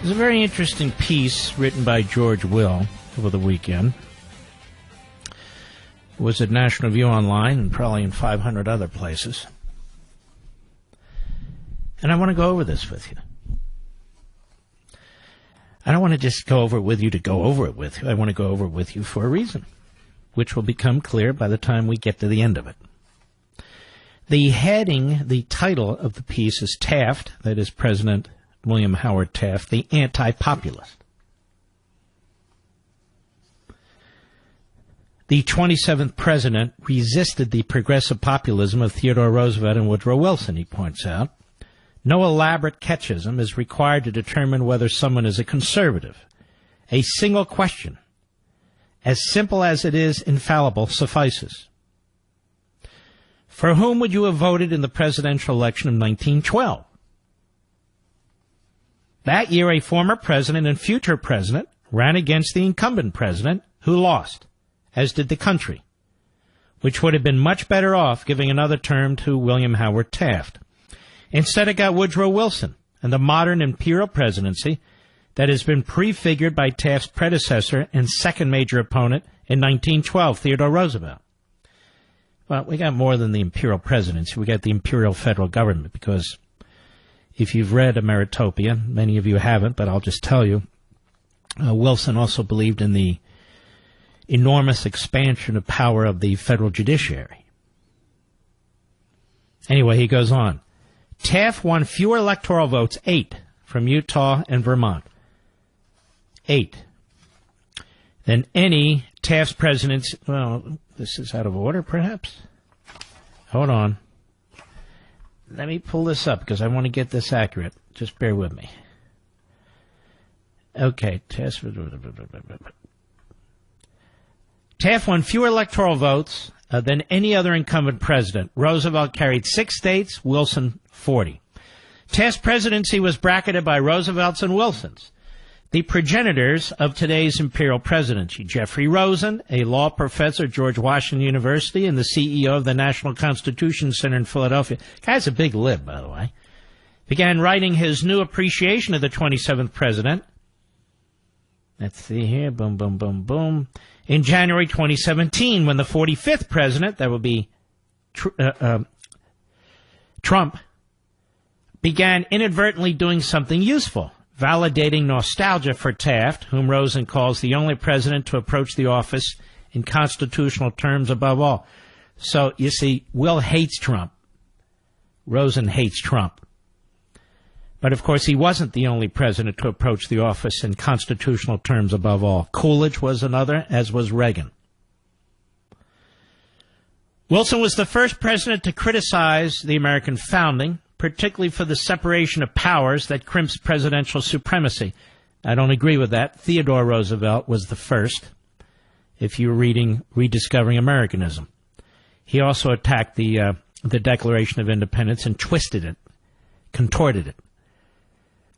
There's a very interesting piece written by George Will over the weekend. It was at National Review Online and probably in 500 other places. And I want to go over this with you. I don't want to just go over it with you to go over it with you. I want to go over it with you for a reason, which will become clear by the time we get to the end of it. The heading, the title of the piece is Taft, that is President William Howard Taft, the anti-populist. The 27th president resisted the progressive populism of Theodore Roosevelt and Woodrow Wilson, he points out. No elaborate catechism is required to determine whether someone is a conservative. A single question, as simple as it is infallible, suffices. For whom would you have voted in the presidential election of 1912? That year, a former president and future president ran against the incumbent president, who lost, as did the country, which would have been much better off giving another term to William Howard Taft. Instead, it got Woodrow Wilson and the modern imperial presidency that has been prefigured by Taft's predecessor and second major opponent in 1912, Theodore Roosevelt. Well, we got more than the imperial presidency. We got the imperial federal government, because if you've read Emeritopia, many of you haven't, but I'll just tell you, Wilson also believed in the enormous expansion of power of the federal judiciary. Anyway, he goes on. Taft won fewer electoral votes, 8, from Utah and Vermont. 8. Than any Taft's presidency. Well, this is out of order, perhaps? Hold on. Let me pull this up, because I want to get this accurate. Just bear with me. Okay, Taft won fewer electoral votes than any other incumbent president. Roosevelt carried 6 states, Wilson 40. Taft's presidency was bracketed by Roosevelt's and Wilson's, the progenitors of today's imperial presidency. Jeffrey Rosen, a law professor at George Washington University and the CEO of the National Constitution Center in Philadelphia. Guy's a big lib, by the way. Began writing his new appreciation of the 27th president. Let's see here. Boom, boom, boom, boom. In January 2017, when the 45th president, that would be Trump, began inadvertently doing something useful, validating nostalgia for Taft, whom Rosen calls the only president to approach the office in constitutional terms above all. So, you see, Will hates Trump. Rosen hates Trump. But, of course, he wasn't the only president to approach the office in constitutional terms above all. Coolidge was another, as was Reagan. Wilson was the first president to criticize the American founding, particularly for the separation of powers that crimps presidential supremacy. I don't agree with that. Theodore Roosevelt was the first, if you're reading Rediscovering Americanism. He also attacked the Declaration of Independence and twisted it, contorted it.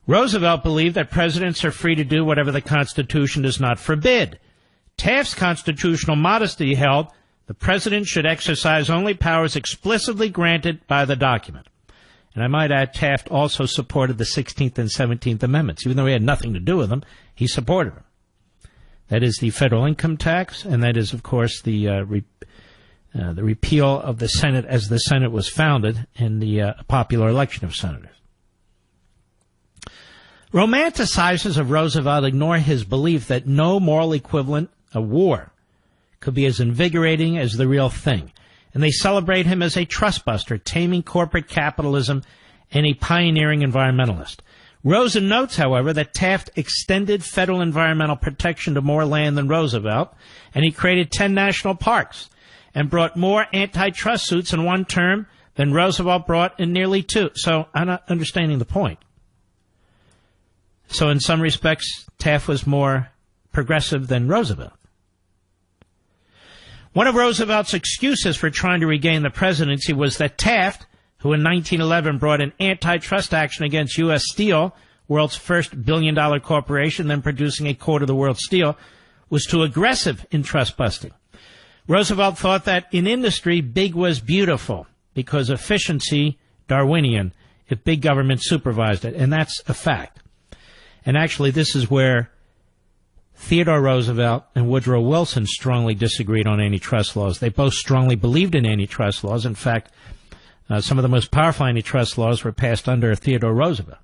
Roosevelt believed that presidents are free to do whatever the Constitution does not forbid. Taft's constitutional modesty held the president should exercise only powers explicitly granted by the document. And I might add, Taft also supported the 16th and 17th Amendments. Even though he had nothing to do with them, he supported them. That is the federal income tax, and that is, of course, the repeal of the Senate as the Senate was founded in the popular election of senators. Romanticizers of Roosevelt ignore his belief that no moral equivalent of war could be as invigorating as the real thing, and they celebrate him as a trustbuster, taming corporate capitalism, and a pioneering environmentalist. Rosen notes, however, that Taft extended federal environmental protection to more land than Roosevelt, and he created 10 national parks and brought more antitrust suits in one term than Roosevelt brought in nearly 2. So I'm not understanding the point. So in some respects, Taft was more progressive than Roosevelt. One of Roosevelt's excuses for trying to regain the presidency was that Taft, who in 1911 brought an antitrust action against U.S. Steel, world's first billion-dollar corporation, then producing a quarter of the world's steel, was too aggressive in trust busting. Roosevelt thought that in industry, big was beautiful because efficiency, Darwinian, if big government supervised it, and that's a fact. And actually, this is where Theodore Roosevelt and Woodrow Wilson strongly disagreed on antitrust laws. They both strongly believed in antitrust laws. In fact, some of the most powerful antitrust laws were passed under Theodore Roosevelt.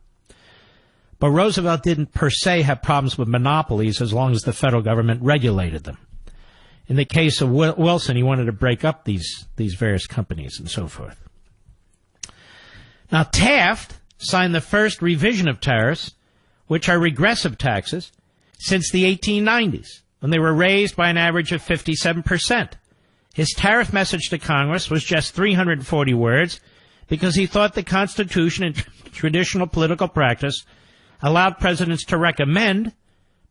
But Roosevelt didn't per se have problems with monopolies as long as the federal government regulated them. In the case of Wilson, he wanted to break up these various companies and so forth. Now, Taft signed the first revision of tariffs, which are regressive taxes, since the 1890s, when they were raised by an average of 57%. His tariff message to Congress was just 340 words because he thought the Constitution and traditional political practice allowed presidents to recommend,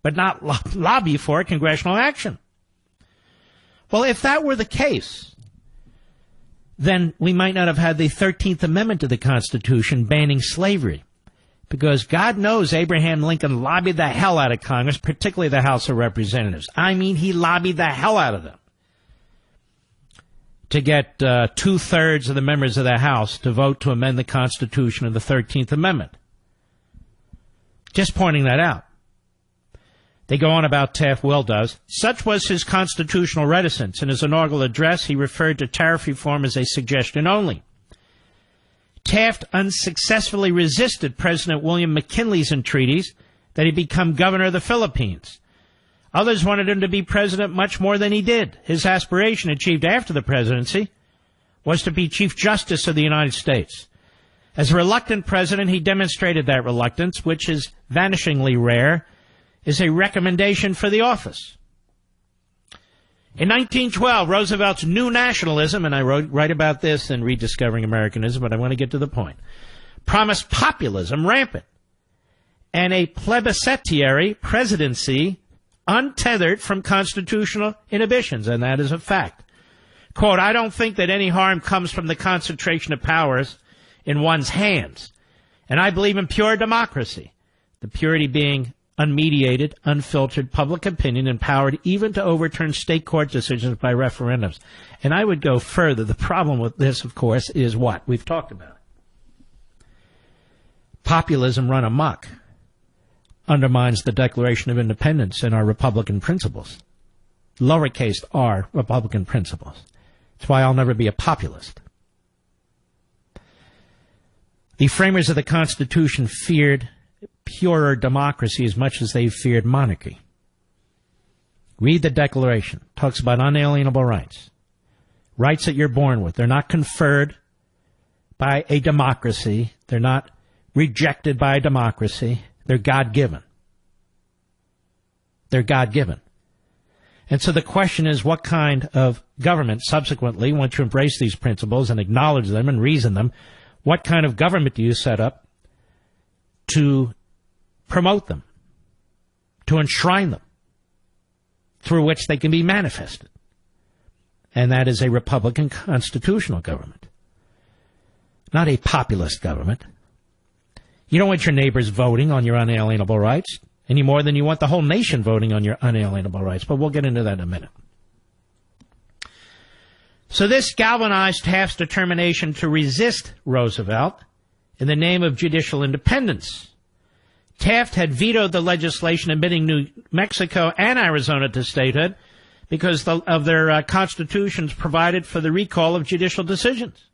but not lobby for, congressional action. Well, if that were the case, then we might not have had the 13th Amendment to the Constitution banning slavery. Because God knows Abraham Lincoln lobbied the hell out of Congress, particularly the House of Representatives. I mean, he lobbied the hell out of them to get 2/3 of the members of the House to vote to amend the Constitution of the 13th Amendment. Just pointing that out. They go on about Taft. Will does. Such was his constitutional reticence. In his inaugural address, he referred to tariff reform as a suggestion only. Taft unsuccessfully resisted President William McKinley's entreaties that he become governor of the Philippines. Others wanted him to be president much more than he did. His aspiration, achieved after the presidency, was to be Chief Justice of the United States. As a reluctant president, he demonstrated that reluctance, which is vanishingly rare, is a recommendation for the office. In 1912, Roosevelt's new nationalism, and I write about this in Rediscovering Americanism, but I want to get to the point, promised populism rampant and a plebiscitary presidency untethered from constitutional inhibitions, and that is a fact. Quote, I don't think that any harm comes from the concentration of powers in one's hands, and I believe in pure democracy, the purity being unmediated, unfiltered public opinion empowered even to overturn state court decisions by referendums. And I would go further. The problem with this, of course, is what? We've talked about it. Populism run amok undermines the Declaration of Independence and our Republican principles. Lowercase r, Republican principles. That's why I'll never be a populist. The framers of the Constitution feared purer democracy as much as they feared monarchy. Read the Declaration. It talks about unalienable rights. Rights that you're born with. They're not conferred by a democracy. They're not rejected by a democracy. They're God-given. They're God-given. And so the question is, what kind of government, subsequently, once you embrace these principles and acknowledge them and reason them, what kind of government do you set up to promote them, to enshrine them, through which they can be manifested? And that is a Republican constitutional government, not a populist government. You don't want your neighbors voting on your unalienable rights any more than you want the whole nation voting on your unalienable rights, but we'll get into that in a minute. So this galvanized Taft's determination to resist Roosevelt in the name of judicial independence. Taft had vetoed the legislation admitting New Mexico and Arizona to statehood because of their constitutions provided for the recall of judicial decisions.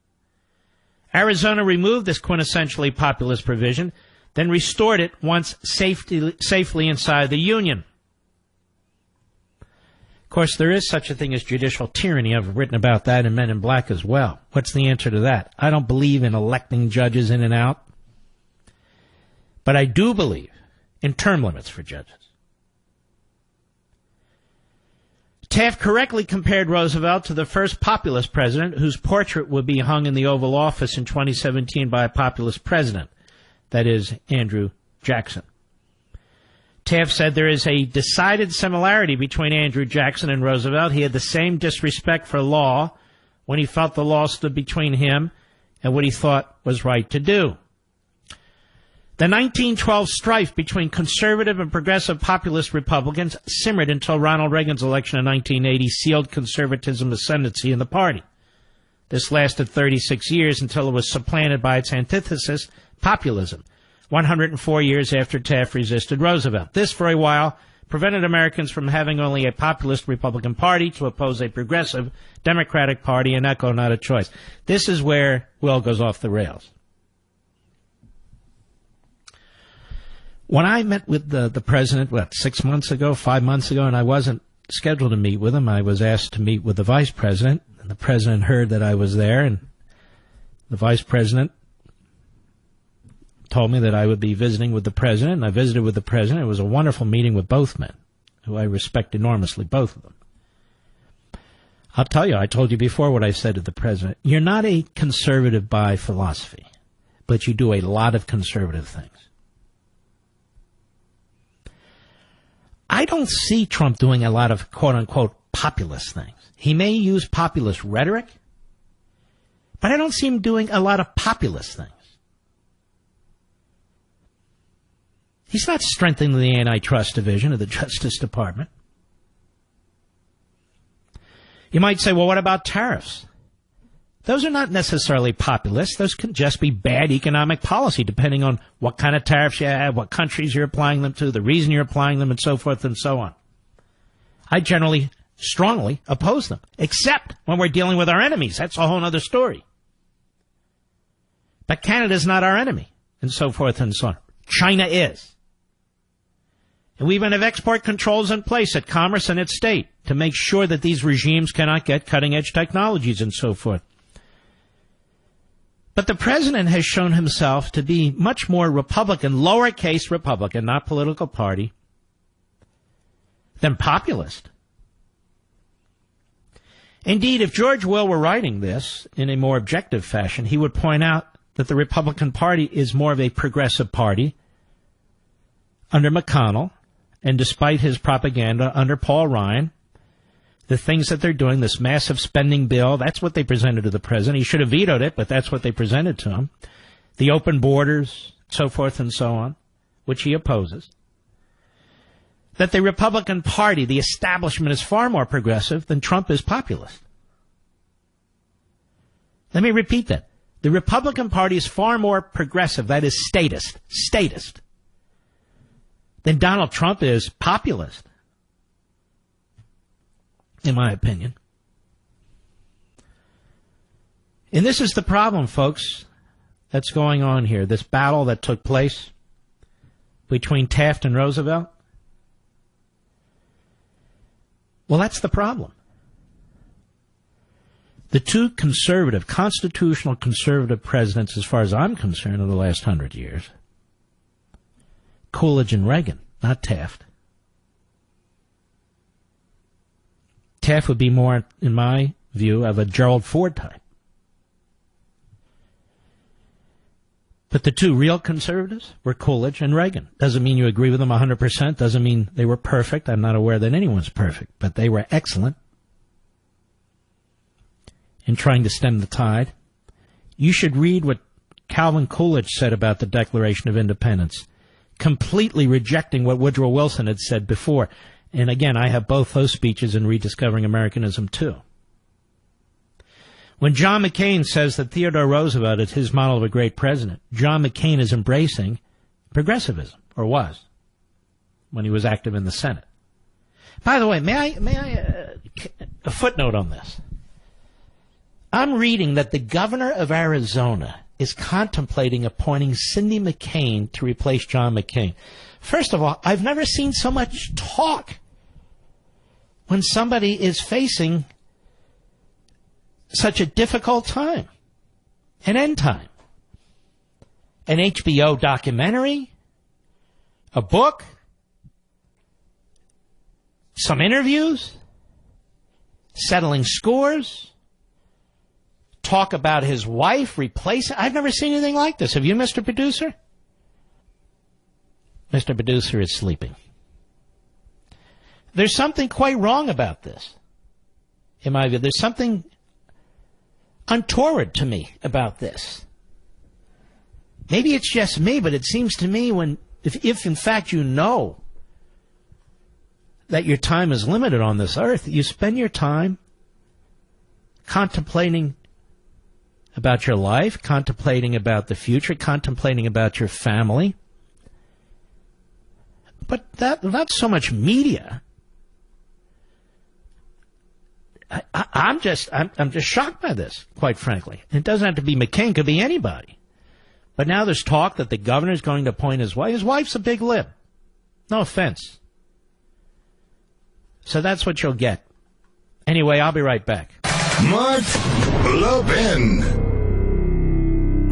Arizona removed this quintessentially populist provision, then restored it once safely inside the Union. Of course, there is such a thing as judicial tyranny. I've written about that in Men in Black as well. What's the answer to that? I don't believe in electing judges in and out. But I do believe in term limits for judges. Taft correctly compared Roosevelt to the first populist president whose portrait would be hung in the Oval Office in 2017 by a populist president, that is, Andrew Jackson. Taft said there is a decided similarity between Andrew Jackson and Roosevelt. He had the same disrespect for law when he felt the law stood between him and what he thought was right to do. The 1912 strife between conservative and progressive populist Republicans simmered until Ronald Reagan's election in 1980 sealed conservatism's ascendancy in the party. This lasted 36 years until it was supplanted by its antithesis, populism, 104 years after Taft resisted Roosevelt. This, for a while, prevented Americans from having only a populist Republican Party to oppose a progressive Democratic Party, and echo not a choice. This is where Will goes off the rails. When I met with the president, 5 months ago, and I wasn't scheduled to meet with him, I was asked to meet with the vice president, and the president heard that I was there, and the vice president told me that I would be visiting with the president, and I visited with the president. It was a wonderful meeting with both men, who I respect enormously, both of them. I'll tell you, I told you before what I said to the president. You're not a conservative by philosophy, but you do a lot of conservative things. I don't see Trump doing a lot of quote-unquote populist things. He may use populist rhetoric, but I don't see him doing a lot of populist things. He's not strengthening the antitrust division of the Justice Department. You might say, well, what about tariffs? Those are not necessarily populist. Those can just be bad economic policy, depending on what kind of tariffs you have, what countries you're applying them to, the reason you're applying them, and so forth and so on. I generally strongly oppose them, except when we're dealing with our enemies. That's a whole other story. But Canada's not our enemy, and so forth and so on. China is. And we even have export controls in place at commerce and at state to make sure that these regimes cannot get cutting-edge technologies and so forth. But the president has shown himself to be much more Republican, lowercase Republican, not political party, than populist. Indeed, if George Will were writing this in a more objective fashion, he would point out that the Republican Party is more of a progressive party under McConnell, and despite his propaganda under Paul Ryan, the things that they're doing, this massive spending bill, that's what they presented to the president. He should have vetoed it, but that's what they presented to him. The open borders, so forth and so on, which he opposes. That the Republican Party, the establishment, is far more progressive than Trump is populist. Let me repeat that. The Republican Party is far more progressive, that is statist, than Donald Trump is populist, in my opinion. And this is the problem, folks, that's going on here. This battle that took place between Taft and Roosevelt. Well, that's the problem. The two constitutional conservative presidents, as far as I'm concerned, of the last 100 years, Coolidge and Reagan, not Taft. Taft would be more, in my view, of a Gerald Ford type. But the two real conservatives were Coolidge and Reagan. Doesn't mean you agree with them 100%. Doesn't mean they were perfect. I'm not aware that anyone's perfect. But they were excellent in trying to stem the tide. You should read what Calvin Coolidge said about the Declaration of Independence, completely rejecting what Woodrow Wilson had said before. And again, I have both those speeches in Rediscovering Americanism, too. When John McCain says that Theodore Roosevelt is his model of a great president, John McCain is embracing progressivism, or was, when he was active in the Senate. By the way, may I a footnote on this. I'm reading that the governor of Arizona is contemplating appointing Cindy McCain to replace John McCain. First of all, I've never seen so much talk when somebody is facing such a difficult time, an end time. An HBO documentary, a book, some interviews, settling scores, talk about his wife, replace it. I've never seen anything like this. Have you, Mr. Producer? Mr. Producer is sleeping. There's something quite wrong about this, in my view. There's something untoward to me about this. Maybe it's just me, but it seems to me if in fact you know that your time is limited on this earth, you spend your time contemplating about your life, contemplating about the future, contemplating about your family. But not so much media. I'm just shocked by this, quite frankly. It doesn't have to be McCain, it could be anybody. But now there's talk that the governor's going to appoint his wife. His wife's a big lib. No offense. So that's what you'll get. Anyway, I'll be right back. Mark Levin.